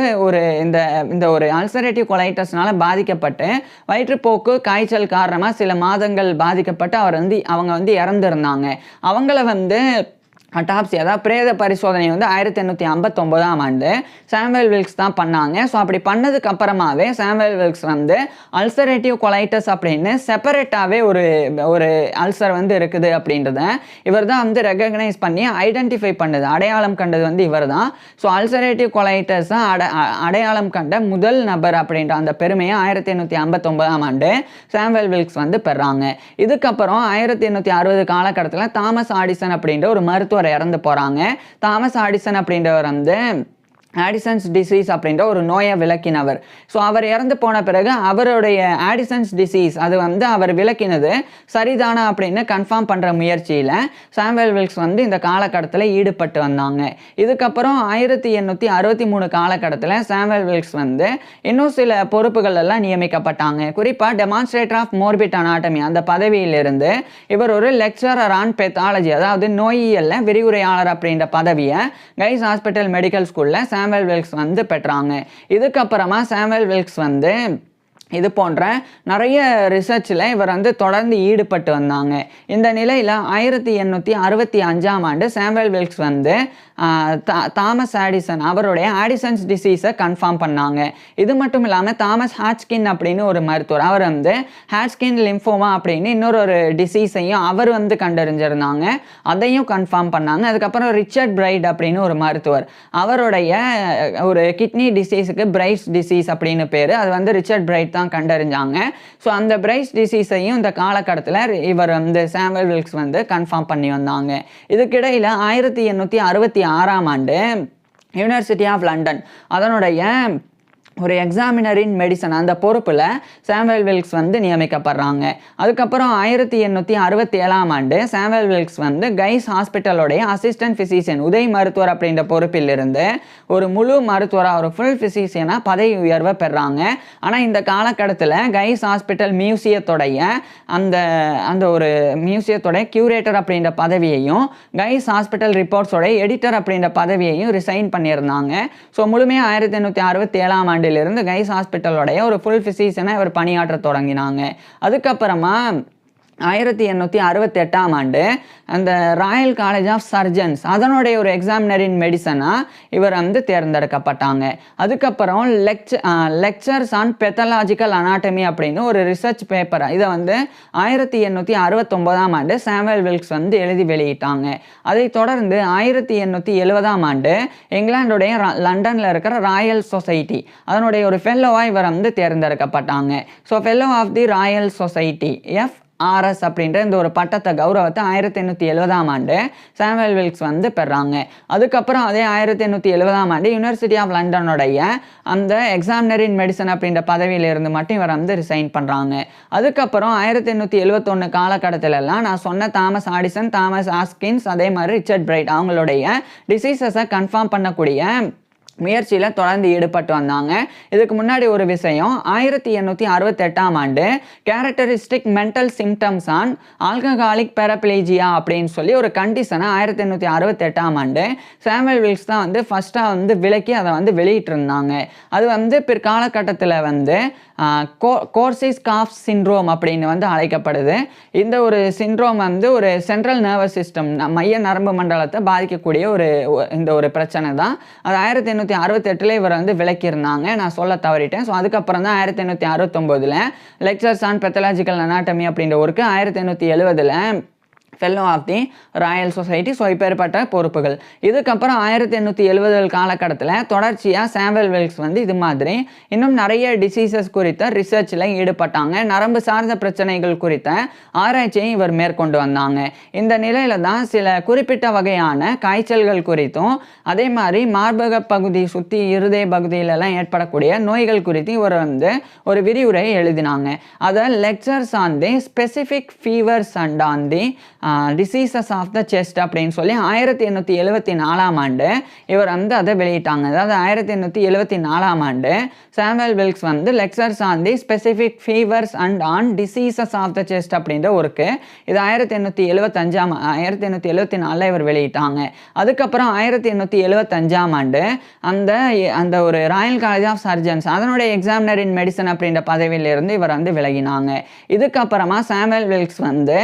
இந்த ஒரு அல்சரேட்டிவ் கொலைட்டஸ்னால பாதிக்கப்பட்டு வயிற்றுப்போக்கு காய்ச்சல் காரணமாக சில மாதங்கள் பாதிக்கப்பட்டு அவங்க வந்து இறந்துருந்தாங்க. அவங்கள வந்து அட்டாப்சி, அதாவது பிரேத பரிசோதனை வந்து 1859ஆம் ஆண்டு சாமுவேல் வில்க்ஸ் தான் பண்ணாங்க. ஸோ அப்படி பண்ணதுக்கு அப்புறமாவே சாமுவேல் வில்க்ஸ் வந்து அல்சரேட்டிவ் கொலைட்டஸ் அப்படின்னு செப்பரேட்டாகவே ஒரு அல்சர் வந்து இருக்குது அப்படின்றத இவர் தான் வந்து ரெகக்னைஸ் பண்ணி ஐடென்டிஃபை பண்ணது, அடையாளம் கண்டது வந்து இவர் தான். ஸோ அல்சரேட்டிவ் கொலைட்டஸ் அடையாளம் கண்ட முதல் நபர் அப்படின்ற அந்த பெருமையை 1859ஆம் ஆண்டு சாமுவேல் வில்க்ஸ் வந்து பெறாங்க. இதுக்கப்புறம் 1860 காலகட்டத்தில் தாமஸ் ஆடிசன் அப்படின்ற ஒரு மருத்துவர் இறந்து போறாங்க. தாமஸ் ஆடிசன் அப்படின்றவர் வந்து ஆடிசன்ஸ் டிசீஸ் அப்படின்ற ஒரு நோயை விளக்கினவர். ஸோ அவர் இறந்து போன பிறகு அவருடைய ஆடிசன்ஸ் டிசீஸ் அது வந்து அவர் விளக்கினது சரிதானா அப்படின்னு கன்ஃபார்ம் பண்ணுற முயற்சியில் சாமுவேல் வில்க்ஸ் வந்து இந்த காலகட்டத்தில் ஈடுபட்டு வந்தாங்க. இதுக்கப்புறம் 1863 காலகட்டத்தில் சாமுவேல் வில்க்ஸ் வந்து இன்னும் சில பொறுப்புகள் எல்லாம் நியமிக்கப்பட்டாங்க. குறிப்பாக டெமான்ஸ்ட்ரேட்டர் ஆஃப் மோர்பிட் அனாட்டமி அந்த பதவியிலிருந்து இவர் ஒரு லெக்சரர் ஆன் பெத்தாலஜி, அதாவது நோயியல்ல விரிவுரையாளர் அப்படின்ற பதவியை கைஸ் ஹாஸ்பிட்டல் மெடிக்கல் ஸ்கூலில் சாமுவேல் வில்க்ஸ் வந்து பெற்றாங்க. இதுக்கப்புறமா சாமுவேல் வில்க்ஸ் வந்து இது போன்ற நிறைய ரிசர்ச்சில் இவர் வந்து தொடர்ந்து ஈடுபட்டு வந்தாங்க. இந்த நிலையில் 1865ஆம் ஆண்டு சாமுவேல் வில்க்ஸ் வந்து தாமஸ் ஆடிசன் அவருடைய ஆடிசன்ஸ் டிசீஸை கன்ஃபார்ம் பண்ணாங்க. இது மட்டும் இல்லாமல் தாமஸ் ஹாட்ச்கின் அப்படின்னு ஒரு மருத்துவர், அவர் வந்து ஹாட்ச்கின் லிம்போமா அப்படின்னு இன்னொரு டிசீஸையும் அவர் வந்து கண்டறிஞ்சிருந்தாங்க, அதையும் கன்ஃபார்ம் பண்ணாங்க. அதுக்கப்புறம் ரிச்சர்ட் பிரைட் அப்படின்னு ஒரு மருத்துவர், அவருடைய ஒரு கிட்னி டிசீஸுக்கு பிரைட்ஸ் டிசீஸ் அப்படின்னு பேர், அது வந்து ரிச்சர்ட் பிரைட் தான் கண்டறிஞ்சாங்க. ஸோ அந்த பிரைட்ஸ் டிசீஸையும் இந்த காலகட்டத்தில் இவர் வந்து சாமுவேல் வில்க்ஸ் வந்து கன்ஃபார்ம் பண்ணி வந்தாங்க. இதுக்கிடையில் 1866ஆம் ஆண்டு யூனிவர்சிட்டி ஆஃப் லண்டன் அதனுடைய ஒரு எக்ஸாமினர் இன் மெடிசன் அந்த பொறுப்பில் சாமுவேல் வில்க்ஸ் வந்து நியமிக்கப்படுறாங்க. அதுக்கப்புறம் 1867ஆம் ஆண்டு சாமுவேல் வில்க்ஸ் வந்து கைஸ் ஹாஸ்பிட்டலோடைய அசிஸ்டன்ட் ஃபிசிஷியன் உதவி மருத்துவர் அப்படின்ற பொறுப்பிலிருந்து ஒரு முழு மருத்துவராக ஒரு ஃபுல் ஃபிசிஷியனாக பதவி உயர்வை பெறாங்க. ஆனால் இந்த காலகட்டத்தில் கைஸ் ஹாஸ்பிட்டல் மியூசியத்தோடைய அந்த ஒரு மியூசியத்தோடைய கியூரேட்டர் அப்படின்ற பதவியையும் கைஸ் ஹாஸ்பிட்டல் ரிப்போர்ட்ஸோடைய எடிட்டர் அப்படின்ற பதவியையும் ரிசைன் பண்ணியிருந்தாங்க. ஸோ முழுமையாக 1867ஆம் ஆண்டிலிருந்து கைஸ் ஹாஸ்பிட்டலோடைய ஒரு ஃபுல் ஃபிசிஷியனை இவர் பணியாற்ற தொடங்கினாங்க. அதுக்கப்புறமா 1868ஆம் ஆண்டு அந்த ராயல் காலேஜ் ஆஃப் சர்ஜன்ஸ் அதனுடைய ஒரு எக்ஸாமினர் இன் மெடிசனாக இவர் வந்து தேர்ந்தெடுக்கப்பட்டாங்க. அதுக்கப்புறம் லெக்சர்ஸ் ஆன் பெத்தலாஜிக்கல் அனாட்டமி அப்படின்னு ஒரு ரிசர்ச் பேப்பர் இதை வந்து 1869ஆம் ஆண்டு சாமுவேல் வில்க்ஸ் வந்து எழுதி வெளியிட்டாங்க. அதை தொடர்ந்து 1870ஆம் ஆண்டு இங்கிலாந்துடைய லண்டனில் இருக்கிற ராயல் சொசைட்டி அதனுடைய ஒரு ஃபெல்லோவாக இவர் வந்து தேர்ந்தெடுக்கப்பட்டாங்க. So fellow of the Royal society RS அப்படின்ற இந்த ஒரு பட்டத்தை கௌரவத்தை 1870ஆம் ஆண்டு சாமுவேல் வில்க்ஸ் வந்து பெறாங்க. அதுக்கப்புறம் அதே 1870ஆம் ஆண்டு யூனிவர்சிட்டி ஆஃப் லண்டனுடைய அந்த எக்ஸாமினர் இன் மெடிசன் அப்படின்ற பதவியிலிருந்து மட்டும் இவர் வந்து ரிசைன் பண்ணுறாங்க. அதுக்கப்புறம் 1871 காலகட்டத்திலலாம் நான் சொன்ன தாமஸ் ஆடிசன், தாமஸ் ஆஸ்கின்ஸ், அதே மாதிரி ரிச்சர்ட் பிரைட் அவங்களுடைய டிசீசஸை கன்ஃபார்ம் பண்ணக்கூடிய முயற்சியில் தொடர்ந்து ஈடுபட்டு வந்தாங்க. இதுக்கு முன்னாடி ஒரு விஷயம் 1868ஆம் ஆண்டு characteristic mental symptoms on alcoholic paraplegia அப்படின்னு சொல்லி ஒரு கண்டிஷனை 1868ஆம் ஆண்டு சாமுவேல் வில்க்ஸ் தான் வந்து ஃபஸ்ட்டாக வந்து விலக்கி அதை வந்து வெளியிட்டிருந்தாங்க. அது வந்து பிற்காலகட்டத்தில் வந்து கோர்சிஸ்காஃப் சிண்ட்ரோம் அப்படின்னு வந்து அழைக்கப்படுது. இந்த ஒரு சிண்ட்ரோம் வந்து ஒரு சென்ட்ரல் நர்வஸ் சிஸ்டம் மைய நரம்பு மண்டலத்தை பாதிக்கக்கூடிய இந்த ஒரு பிரச்சனை தான். அது 1868 இவர் வந்து விளக்கியிருந்தாங்க, நான் சொல்ல தவறிட்டேன். ஸோ அதுக்கப்புறம் தான் 1869 லெக்சர்ஸ் ஆன் பெத்தலாஜிக்கல் அனாட்டமி அப்படின்ற ஒருக்கு 1870 fellow of the Royal Society. So இப்பேற்பட்ட பொறுப்புகள். இதுக்கப்புறம் 1870 காலகட்டத்தில் தொடர்ச்சியாக சாமுவேல் வில்க்ஸ் வந்து இது மாதிரி இன்னும் நிறைய டிசீசஸ் குறித்த ரிசர்ச்சில் ஈடுபட்டாங்க. நரம்பு சார்ந்த பிரச்சனைகள் குறித்த ஆராய்ச்சியை இவர் மேற்கொண்டு வந்தாங்க. இந்த நிலையில தான் சில குறிப்பிட்ட வகையான காய்ச்சல்கள் குறித்தும் அதே மாதிரி மார்பக பகுதி சுற்றி இருதய பகுதியிலலாம் ஏற்படக்கூடிய நோய்கள் குறித்து இவர் வந்து ஒரு விரிவுரை எழுதினாங்க. அதை lectures on the specific fevers and on the diseases of the chest அப்படின்னு சொல்லி 1874ஆம் ஆண்டு இவர் வந்து அதை வெளியிட்டாங்க. அதாவது 1874ஆம் ஆண்டு சாமுவேல் வில்க்ஸ் வந்து lectures on the specific fevers and on diseases of the chest அப்படின்ற ஒருக்கு இது 1874 இவர் வெளியிட்டாங்க. அதுக்கப்புறம் 1875ஆம் ஆண்டு அந்த ஒரு ராயல் காலேஜ் ஆஃப் சர்ஜன்ஸ் அதனுடைய எக்ஸாமினர் இன் மெடிசன் அப்படின்ற பதவியிலிருந்து இவர் வந்து விலகினாங்க. இதுக்கப்புறமா சாமுவேல் வில்க்ஸ் வந்து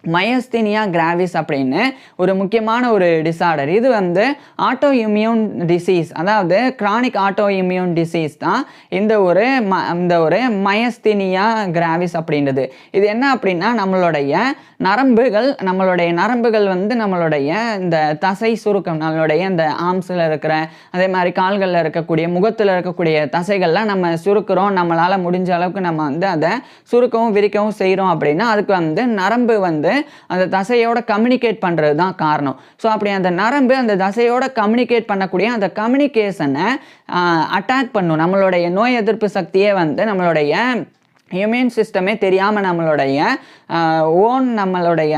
மயஸ்தீனியா கிராவிஸ் அப்படின்னு ஒரு முக்கியமான ஒரு டிசார்டர். இது வந்து ஆட்டோ இம்யூன் டிசீஸ், அதாவது கிரானிக் ஆட்டோ இம்யூன் டிசீஸ் தான் இந்த ஒரு மயஸ்தீனியா கிராவிஸ் அப்படின்றது. இது என்ன அப்படின்னா நம்மளுடைய நரம்புகள் வந்து நம்மளுடைய இந்த தசை சுருக்கம், நம்மளுடைய இந்த ஆர்ம்ஸில் இருக்கிற அதே மாதிரி கால்களில் இருக்கக்கூடிய முகத்தில் இருக்கக்கூடிய தசைகள்லாம் நம்ம சுருக்கிறோம், நம்மளால் முடிஞ்ச அளவுக்கு நம்ம வந்து அதை சுருக்கவும் விரிக்கவும் செய்கிறோம் அப்படின்னா அதுக்கு வந்து நரம்பு வந்து அந்த தசையோட கம்யூனிகேட் பண்ணுறது தான் காரணம். ஸோ அப்படி அந்த நரம்பு அந்த தசையோட கம்யூனிகேட் பண்ணக்கூடிய அந்த கம்யூனிகேஷனை அட்டாக் பண்ணும். நம்மளுடைய நோய் எதிர்ப்பு சக்தியே வந்து நம்மளுடைய இம்யூன் சிஸ்டமே தெரியாமல் நம்மளுடைய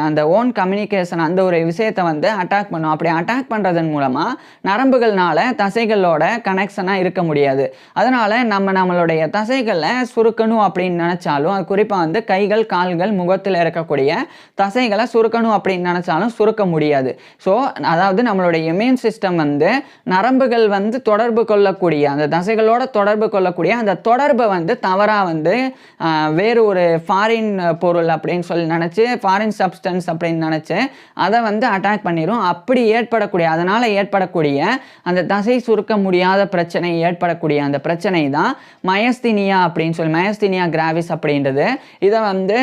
அந்த ஓன் கம்யூனிகேஷன் அந்த ஒரு விஷயத்தை வந்து அட்டாக் பண்ணும். அப்படி அட்டாக் பண்ணுறதன் மூலமாக நரம்புகள்னால தசைகளோட கனெக்ஷனாக இருக்க முடியாது. அதனால் நம்மளுடைய தசைகளை சுருக்கணும் அப்படின்னு நினச்சாலும், அது குறிப்பாக வந்து கைகள் கால்கள் முகத்தில் இருக்கக்கூடிய தசைகளை சுருக்கணும் அப்படின்னு நினச்சாலும் சுருக்க முடியாது. ஸோ அதாவது நம்மளுடைய இம்யூன் சிஸ்டம் வந்து நரம்புகள் வந்து தொடர்பு கொள்ளக்கூடிய அந்த தசைகளோட தொடர்பு கொள்ளக்கூடிய அந்த தொடர்பை வந்து தவறாக வந்து வேறு ஒரு ஃபாரின் பொருள் அப்படின்னு சொல்லி நினச்சி, ஃபாரின் சப்ஸ்டன்ஸ் அப்படின்னு நினச்சி அதை வந்து அட்டாக் பண்ணிடும். அப்படி அதனால் ஏற்படக்கூடிய அந்த தசை சுருக்க முடியாத பிரச்சனை ஏற்படக்கூடிய அந்த பிரச்சனை தான் மயஸ்தீனியா அப்படின்னு சொல்லி மயஸ்தீனியா கிராவிஸ் அப்படின்றது. இதை வந்து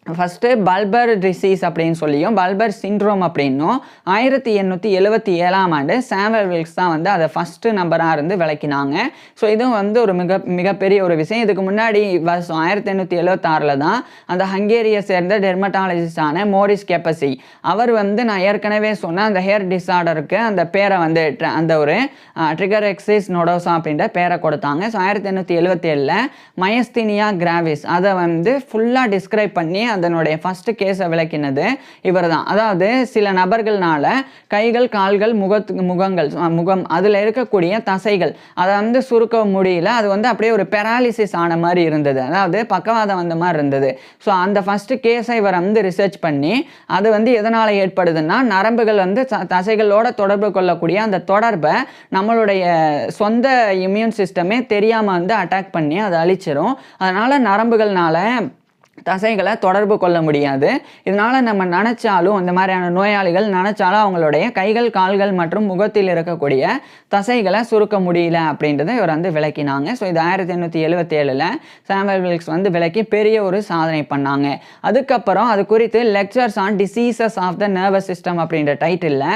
ஃபஸ்ட்டு பல்பர் டிசீஸ் அப்படின்னு சொல்லியும் பல்பர் சிண்ட்ரோம் அப்படின்னும் 1877ஆம் ஆண்டு சாமுவல் வில்க்ஸ் தான் வந்து அதை ஃபஸ்ட்டு நம்பராக இருந்து விளக்கினாங்க. ஸோ இதுவும் வந்து ஒரு மிகப்பெரிய ஒரு விஷயம். இதுக்கு முன்னாடி வருஷம் 1876 தான் அந்த ஹங்கேரியை சேர்ந்த டெர்மட்டாலஜிஸ்டான மோரிஸ் கெப்பசி அவர் வந்து நான் ஏற்கனவே சொன்ன அந்த ஹேர் டிஸார்டருக்கு அந்த பேரை வந்து அந்த ஒரு ட்ரிகரெக்சிஸ் நோடோசா அப்படின்ற பேரை கொடுத்தாங்க. ஸோ 1877 மயஸ்தீனியா கிராவிஸ் அதை வந்து ஃபுல்லாக டிஸ்கிரைப் பண்ணி அதனுடைய ஃபர்ஸ்ட் கேஸை விளக்கினது இவர் தான். அதாவது சில நபர்கள்னால கைகள் கால்கள் முகம் அதில் இருக்கக்கூடிய தசைகள் அதை வந்து சுருக்க முடியல, அது வந்து அப்படியே ஒரு பெராலிசிஸ் ஆன மாதிரி இருந்தது, அதாவது பக்கவாதம் வந்த மாதிரி இருந்தது. ஸோ அந்த ஃபர்ஸ்ட் கேஸை இவர் வந்து ரிசர்ச் பண்ணி அது வந்து எதனால் ஏற்படுதுன்னா நரம்புகள் வந்து தசைகளோட தொடர்பு கொள்ளக்கூடிய அந்த தொடர்பை நம்மளுடைய சொந்த இம்யூன் சிஸ்டமே தெரியாமல் வந்து அட்டாக் பண்ணி அதை அழிச்சிரும். அதனால் நரம்புகள்னால தசைகளை தொடர்பு கொள்ள முடியாது. இதனால் நம்ம நினச்சாலும் இந்த மாதிரியான நோயாளிகள் நினச்சாலும் அவங்களுடைய கைகள் கால்கள் மற்றும் முகத்தில் இருக்கக்கூடிய தசைகளை சுருக்க முடியல அப்படின்றத இவர் வந்து விளக்கினாங்க. ஸோ இது 1877 சாமுவல் வில்க்ஸ் வந்து விளக்கி பெரிய ஒரு சாதனை பண்ணாங்க. அதுக்கப்புறம் அது குறித்து lectures on diseases of the nervous system அப்படின்ற டைட்டிலில்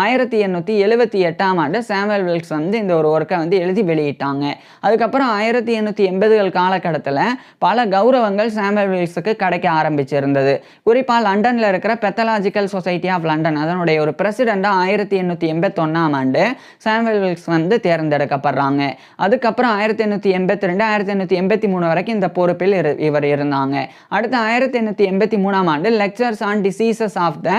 1878ஆம் ஆண்டு சாமுவல் வில்க்ஸ் வந்து இந்த ஒரு ஒர்க்கை வந்து எழுதி வெளியிட்டாங்க. அதுக்கப்புறம் 1880கள் காலகட்டத்தில் பல கௌரவங்கள் சாமுவல் வில்க்ஸ் கிடைக்க ஆரம்பிச்சிருந்தது. குறிப்பாக லண்டனில் இருக்கிற பெத்தாலஜிக்கல் சொசைட்டி ஆஃப் லண்டன் அதனுடைய ஒரு பிரசிடெண்டாக 1881ஆம் ஆண்டு சாமுவல் வில்க்ஸ் வந்து தேர்ந்தெடுக்கப்படுறாங்க. அதுக்கப்புறம் 1882 1883 வரைக்கும் இந்த பொறுப்பில் இவர் இருந்தாங்க. அடுத்து 1883ஆம் ஆண்டு lectures on diseases of the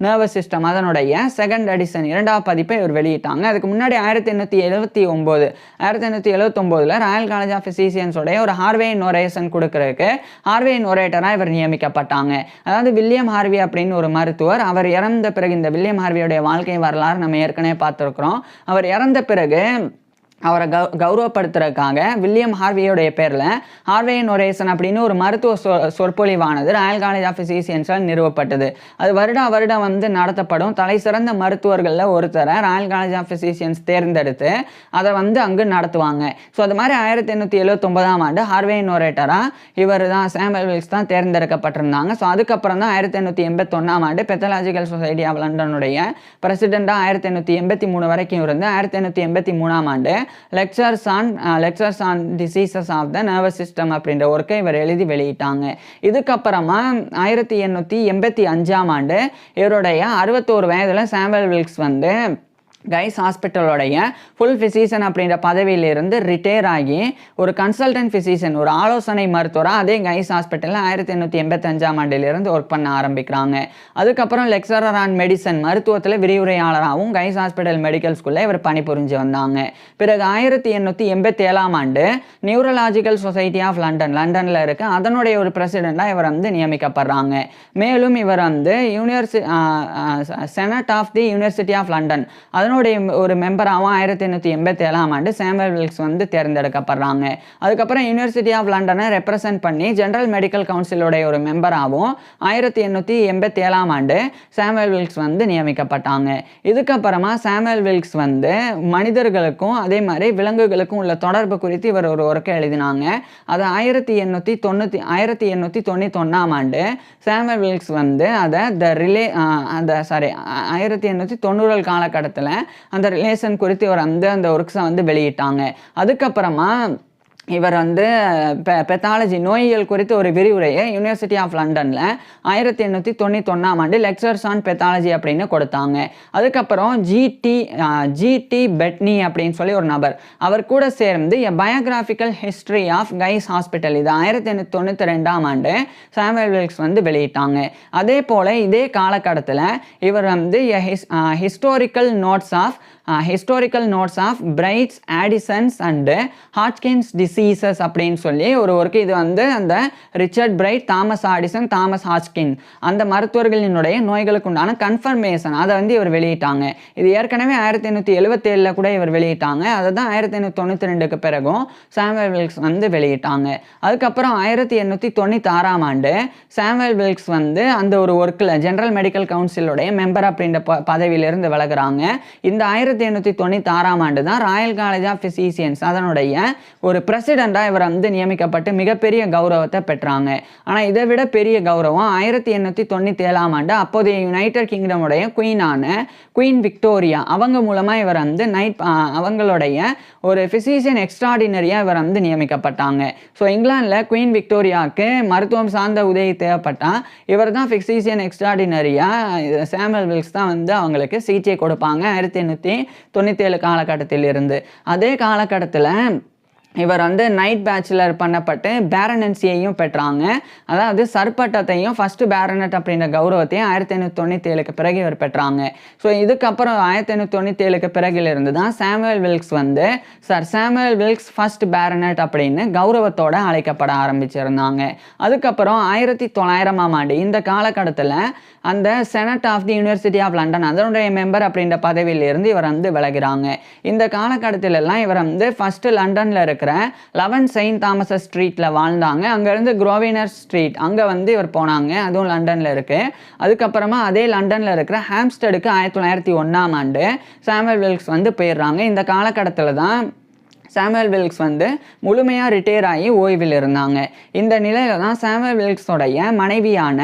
nervous system அதனுடைய செகண்ட் எடிஷன் 2வது பதிப்பை இவர் வெளியிட்டாங்க. அதுக்கு முன்னாடி 1879 ராயல் காலேஜ் ஆஃப் பிசிசியன்ஸோடைய ஒரு ஹார்வே நோரேஷன் கொடுக்கறதுக்கு ஹார்வே நோரேட்டராக இவர் நியமிக்கப்பட்டாங்க. அதாவது வில்லியம் ஹார்வி அப்படின்னு ஒரு மருத்துவர், அவர் இறந்த பிறகு இந்த வில்லியம் ஹார்வியோடைய வாழ்க்கை வரலாறு நம்ம ஏற்கனவே பார்த்துருக்குறோம். அவர் இறந்த பிறகு அவரை கௌரவப்படுத்துறதுக்காக வில்லியம் ஹார்வியோடைய பேரில் ஹார்வே நோரேஷன் அப்படின்னு ஒரு மருத்துவ சொற்பொழிவானது ராயல் காலேஜ் ஆஃப் பிசிசியன்ஸால் நிறுவப்பட்டது. அது வருடம் வந்து நடத்தப்படும். தலை சிறந்த மருத்துவர்களில் ஒருத்தரை ராயல் காலேஜ் ஆஃப் பிசிசியன்ஸ் தேர்ந்தெடுத்து அதை வந்து அங்கு நடத்துவாங்க. ஸோ அது மாதிரி 1879ஆம் ஆண்டு ஹார்வே நோரேட்டராக இவர் தான் சாமுவல் வில்க்ஸ் தான் தேர்ந்தெடுக்கப்பட்டிருந்தாங்க. ஸோ அதுக்கப்புறம் தான் 1881ஆம் ஆண்டு பெத்தாலஜிக்கல் சொசைட்டி ஆஃப் லண்டனுடைய பிரசிடெண்டாக 1883 வரைக்கும் இருந்து 1883ஆம் ஆண்டு lectures on diseases of the nervous system அப்படின்ற ஒர்க்கை இவர் எழுதி வெளியிட்டாங்க. இதுக்கப்புறமா 1885ஆம் ஆண்டு இவருடைய 61 வயதில் சாமுவல் வில்க்ஸ் வந்து கைஸ் ஹாஸ்பிட்டலோடைய ஃபுல் ஃபிசிஷியன் அப்படின்ற பதவியிலிருந்து ரிட்டையர் ஆகி ஒரு கன்சல்டன்ட் ஃபிசிஷியன் ஒரு ஆலோசனை மருத்துவராக அதே கைஸ் ஹாஸ்பிட்டலில் 1885ஆம் ஆண்டிலிருந்து ஒர்க் பண்ண ஆரம்பிக்கிறாங்க. அதுக்கப்புறம் லெக்சரர் ஆன் மெடிசன் மருத்துவத்தில் விரிவுரையாளராகவும் கைஸ் ஹாஸ்பிட்டல் மெடிக்கல் ஸ்கூலில் இவர் பணிபுரிஞ்சு வந்தாங்க. பிறகு 1887ஆம் ஆண்டு நியூரலாஜிக்கல் சொசைட்டி ஆஃப் லண்டனில் இருக்க அதனுடைய ஒரு பிரசிடெண்டாக இவர் வந்து நியமிக்கப்படுறாங்க. மேலும் இவர் வந்து Senate of the University of London அதனுடைய ஒரு மெம்பராகவும் 1887ஆம் ஆண்டு சாமுவல் வில்க்ஸ் வந்து தேர்ந்தெடுக்கப்படுறாங்க. அதுக்கப்புறம் யூனிவர்சிட்டி ஆஃப் லண்டனை ரெப்ரசன்ட் பண்ணி ஜெனரல் மெடிக்கல் கவுன்சிலோடைய ஒரு மெம்பராகவும் 1887ஆம் ஆண்டு சாமுவல் வில்க்ஸ் வந்து நியமிக்கப்பட்டாங்க. இதுக்கப்புறமா சாமுவல் வில்க்ஸ் வந்து மனிதர்களுக்கும் அதே மாதிரி விலங்குகளுக்கும் உள்ள தொடர்பு குறித்து இவர் ஒரு ஒர்க்கை எழுதினாங்க. அது 1891ஆம் ஆண்டு சாமுவல் வில்க்ஸ் வந்து அதை 1890 காலகட்டத்தில் அந்த ரிலேஷன் குறித்து இவர் அந்த ஒர்க்ஸை வந்து வெளியிட்டாங்க. அதுக்கப்புறமா இவர் வந்து பெத்தாலஜி நோயியல் குறித்து ஒரு விரிவுரையை யூனிவர்சிட்டி ஆஃப் லண்டனில் 1891ஆம் ஆண்டு லெக்சர்ஸ் ஆன் பெத்தாலஜி அப்படின்னு கொடுத்தாங்க. அதுக்கப்புறம் ஜிடி பெட்னி அப்படின்னு சொல்லி ஒரு நபர் அவர் கூட சேர்ந்து a biographical history of Guy's hospital இது 1892ஆம் ஆண்டு சாமுவல் வில்க்ஸ் வந்து வெளியிட்டாங்க. அதே போல் இதே காலகட்டத்தில் இவர் வந்து historical notes of Bright's Addison's and Hodgkin's diseases அப்படின்னு சொல்லி ஒரு ஒர்க்கு இது வந்து அந்த Richard Bright Thomas Addison Thomas Hodgkin அந்த மருத்துவர்களினுடைய நோய்களுக்கு உண்டான கன்ஃபர்மேஷன் அதை வந்து இவர் வெளியிட்டாங்க. இது ஏற்கனவே 1877 கூட இவர் வெளியிட்டாங்க. அதை தான் 1892க்கு பிறகும் சாமுவல் வில்க்ஸ் வந்து வெளியிட்டாங்க. அதுக்கப்புறம் 1896ஆம் ஆண்டு சாமுவல் வில்க்ஸ் வந்து அந்த ஒரு ஒர்க்கில் ஜெனரல் மெடிக்கல் கவுன்சிலோடைய மெம்பர் அப்படின்ற பதவியிலிருந்து விலகுறாங்க. இந்த 1896ஆம் ஆண்டு தான் ராயல் காலேஜ் ஆஃப் ஃபிசிஷியன்ஸ் அதனுடைய ஒரு பிரசிடெண்டாக இவர் வந்து நியமிக்கப்பட்டு மிகப்பெரிய கௌரவத்தை பெற்றாங்க. ஆனால் இதை விட பெரிய கௌரவம் 1897ஆம் ஆண்டு அப்போதைய யுனைடெட் கிங்டமுடைய குயின் விக்டோரியா அவங்க மூலமாக இவர் வந்து அவங்களுடைய ஒரு ஃபிசிஷியன் எக்ஸ்ட்ராடினரியாக இவர் வந்து நியமிக்கப்பட்டாங்க. ஸோ இங்கிலாந்தில் குயின் விக்டோரியாவுக்கு மருத்துவம் சார்ந்த உதவி தேவைப்பட்டால் இவர் தான் ஃபிசிஷியன் எக்ஸ்ட்ராடினரியாக சாமுவல் வில்க்ஸ் தான் வந்து அவங்களுக்கு சிகிச்சை கொடுப்பாங்க 1897 காலகட்டத்தில் இருந்து. அதே காலகட்டத்தில் இவர் வந்து நைட் பேச்சுலர் பண்ணப்பட்டு பேரனன்சியையும் பெற்றாங்க. அதாவது சர்பட்டத்தையும் ஃபர்ஸ்ட் பேரனட் அப்படின்ற கௌரவத்தையும் 1897க்கு பிறகு இவர் பெற்றாங்க. ஸோ இதுக்கப்புறம் 1897க்கு பிறகிலிருந்து தான் சாமுவல் வில்க்ஸ் வந்து சர் சாமுவல் வில்க்ஸ் ஃபர்ஸ்ட் பேரனட் அப்படின்னு கௌரவத்தோடு அழைக்கப்பட ஆரம்பிச்சிருந்தாங்க. அதுக்கப்புறம் 1900ஆம் ஆண்டு இந்த காலகட்டத்தில் அந்த Senate of the University of London அதனுடைய மெம்பர் அப்படின்ற பதவியிலிருந்து இவர் வந்து விலகிறாங்க. இந்த காலகட்டத்திலெல்லாம் இவர் வந்து ஃபர்ஸ்ட் லண்டனில் இருக்கிற 11 செயின்ட் தாமஸ் ஸ்ட்ரீட்டில் வாழ்ந்தாங்க. அங்கேருந்து குரோவினர் ஸ்ட்ரீட் அங்கே வந்து இவர் போனாங்க, அதுவும் லண்டனில் இருக்குது. அதுக்கப்புறமா அதே லண்டனில் இருக்கிற ஹாம்ஸ்டடுக்கு 1901ஆம் ஆண்டு சாமுவல் வில்க்ஸ் வந்து போயிடுறாங்க. இந்த காலகட்டத்தில் தான் சாமுவல் வில்க்ஸ் வந்து முழுமையாக ரிட்டையர் ஆகி ஓய்வில் இருந்தாங்க. இந்த நிலையில் தான் சாமுவல் வில்க்ஸோடைய மனைவியான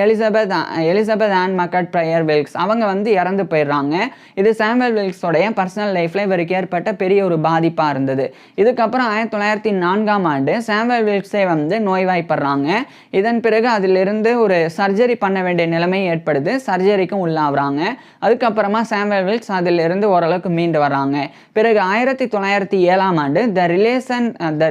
எலிசபெத் ஆன் மக்கட் ப்ரையர் வில்க்ஸ் அவங்க வந்து இறந்து போயிடுறாங்க. இது சாமுவல் வில்க்ஸோடைய பர்சனல் லைஃப்பில் இவருக்கு ஏற்பட்ட பெரிய ஒரு பாதிப்பாக இருந்தது. இதுக்கப்புறம் 1904ஆம் ஆண்டு சாமுவல் வில்க்ஸே வந்து நோய்வாய்ப்படுறாங்க. இதன் பிறகு அதிலிருந்து ஒரு சர்ஜரி பண்ண வேண்டிய நிலைமை ஏற்படுது, சர்ஜரிக்கும் உள்ளாகிறாங்க. அதுக்கப்புறமா சாமுவல் வில்க்ஸ் அதிலிருந்து ஓரளவுக்கு மீண்டு வராங்க. பிறகு 1907ஆம் ஆண்டு the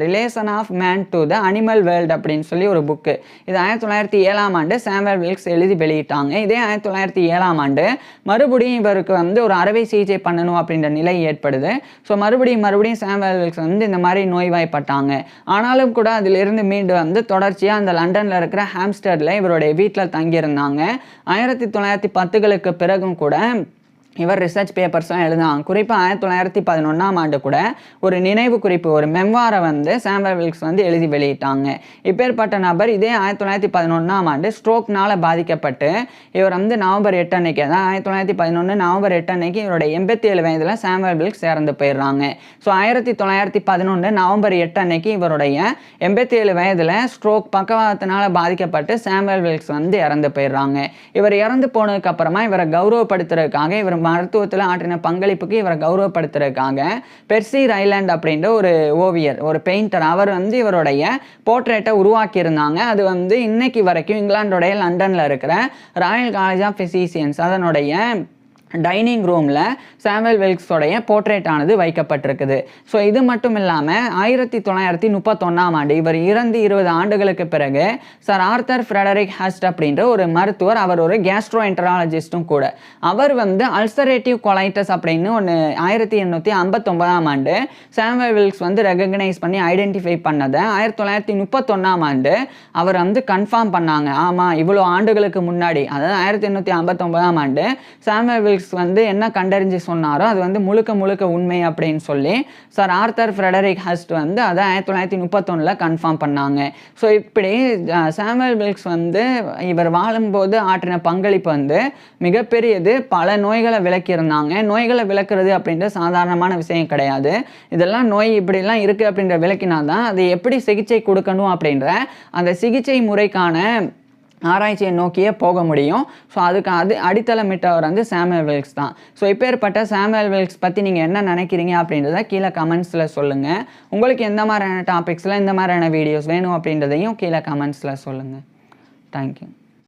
relation of man to the animal world அப்படின்னு சொல்லி ஒரு புக்கு, இது 1907ஆம் ஆண்டு சாமுவல் வில்க்ஸ் எழுதி வெளியிட்டாங்க. இதே 1907ஆம் ஆண்டு மறுபடியும் இவருக்கு வந்து ஒரு அறுவை சிகிச்சை பண்ணணும் அப்படின்ற நிலை ஏற்படுது. ஸோ மறுபடியும் சாமுவல் வில்க்ஸ் வந்து இந்த மாதிரி நோய்வாய்ப்பட்டாங்க. ஆனாலும் கூட அதிலிருந்து மீண்டு வந்து தொடர்ச்சியாக அந்த லண்டனில் இருக்கிற ஹாம்ஸ்டர்டில் இவருடைய வீட்டில் தங்கியிருந்தாங்க. 1910களுக்கு பிறகும் கூட இவர் ரிசர்ச் பேப்பர்ஸ்லாம் எழுதாங்க. குறிப்பாக 1911ஆம் ஆண்டு கூட ஒரு நினைவு குறிப்பு, ஒரு மெம்வாரை வந்து சாமுவல் வில்க்ஸ் வந்து எழுதி வெளியிட்டாங்க. இப்பேற்பட்ட நபர் இதே 1911ஆம் ஆண்டு ஸ்ட்ரோக்னால் பாதிக்கப்பட்டு இவர் வந்து நவம்பர் 8 அன்னைக்கு, அதான் 1911 நவம்பர் 8 அன்னைக்கு இவருடைய 87 வயதில் சாமுவல் வில்க்ஸ் இறந்து போயிடுறாங்க. ஸோ 1911 நவம்பர் 8 அன்னைக்கு இவருடைய 87 வயதில் ஸ்ட்ரோக் பக்கவாதத்தினால் பாதிக்கப்பட்டு சாமுவல் வில்க்ஸ் வந்து இறந்து போயிடுறாங்க. இவர் இறந்து போனதுக்கப்புறமா இவரை கௌரவப்படுத்துறதுக்காக, இவர் மருத்துவத்தில் ஆற்றின பங்களிப்புக்கு இவரை கௌரவப்படுத்துறதுக்காக பெர்சி ரைலாண்ட் அப்படின்ற ஒரு ஓவியர், ஒரு பெயிண்டர், அவர் வந்து இவருடைய போர்ட்ரேட்டை உருவாக்கி இருந்தாங்க. அது வந்து இன்னைக்கு வரைக்கும் இங்கிலாந்துடைய லண்டனில் இருக்கிற ராயல் காலேஜ் ஆஃப் ஃபிசிஷியன்ஸ் அதனுடைய டைனிங் ரூமில் சாமுவல் வில்க்ஸோடைய போர்ட்ரேட் ஆனது வைக்கப்பட்டிருக்குது. ஸோ இது மட்டும் இல்லாமல் 1931ஆம் ஆண்டு இவர் இறந்து 20 ஆண்டுகளுக்கு பிறகு சர் ஆர்தர் ஃப்ரெடரிக் ஹஸ்ட் அப்படின்ற ஒரு மருத்துவர், அவர் ஒரு கேஸ்ட்ரோஎன்டராலஜிஸ்ட்டும் கூட, அவர் வந்து அல்சரேட்டிவ் கொலைட்டஸ் அப்படின்னு ஒன்று 1859ஆம் ஆண்டு சாமுவல் வில்க்ஸ் வந்து ரெகக்னைஸ் பண்ணி ஐடென்டிஃபை பண்ணதை 1931ஆம் ஆண்டு அவர் வந்து கன்ஃபார்ம் பண்ணாங்க. ஆமாம், இவ்வளோ ஆண்டுகளுக்கு முன்னாடி, அதாவது 1859ஆம் ஆண்டு சாமுவல் வில்க்ஸ் வந்து என்ன கண்டறிஞ்சு சொன்னாரோ அது வந்து முழுக்க உண்மை அப்படின்னு சொல்லி சர் ஆர்தர் ஃப்ரெடரிக் ஹஸ்ட் வந்து அதை 1931 கன்ஃபார்ம் பண்ணாங்க. ஸோ இப்படி சாமுவல் வில்க்ஸ் வந்து இவர் வாழும்போது ஆற்றின பங்களிப்பு வந்து மிகப்பெரியது. பல நோய்களை விளக்கியிருந்தாங்க. நோய்களை விளக்குறது அப்படின்ற சாதாரணமான விஷயம் கிடையாது. இதெல்லாம் நோய் இப்படிலாம் இருக்குது அப்படின்ற விளக்கினா தான் அதை எப்படி சிகிச்சை கொடுக்கணும் அப்படின்ற அந்த சிகிச்சை முறைக்கான ஆராய்ச்சியை நோக்கியே போக முடியும். ஸோ அதுக்கு அடித்தளமிட்டவர் வந்து சாமுவல் வில்க்ஸ் தான். ஸோ இப்பேற்பட்ட சாமுவல் வில்க்ஸ் பற்றி நீங்கள் என்ன நினைக்கிறீங்க அப்படின்றத கீழே கமெண்ட்ஸில் சொல்லுங்கள். உங்களுக்கு எந்த மாதிரியான டாபிக்ஸில் இந்த மாதிரியான வீடியோஸ் வேணும் அப்படின்றதையும் கீழே கமெண்ட்ஸில் சொல்லுங்கள். தேங்க்யூ.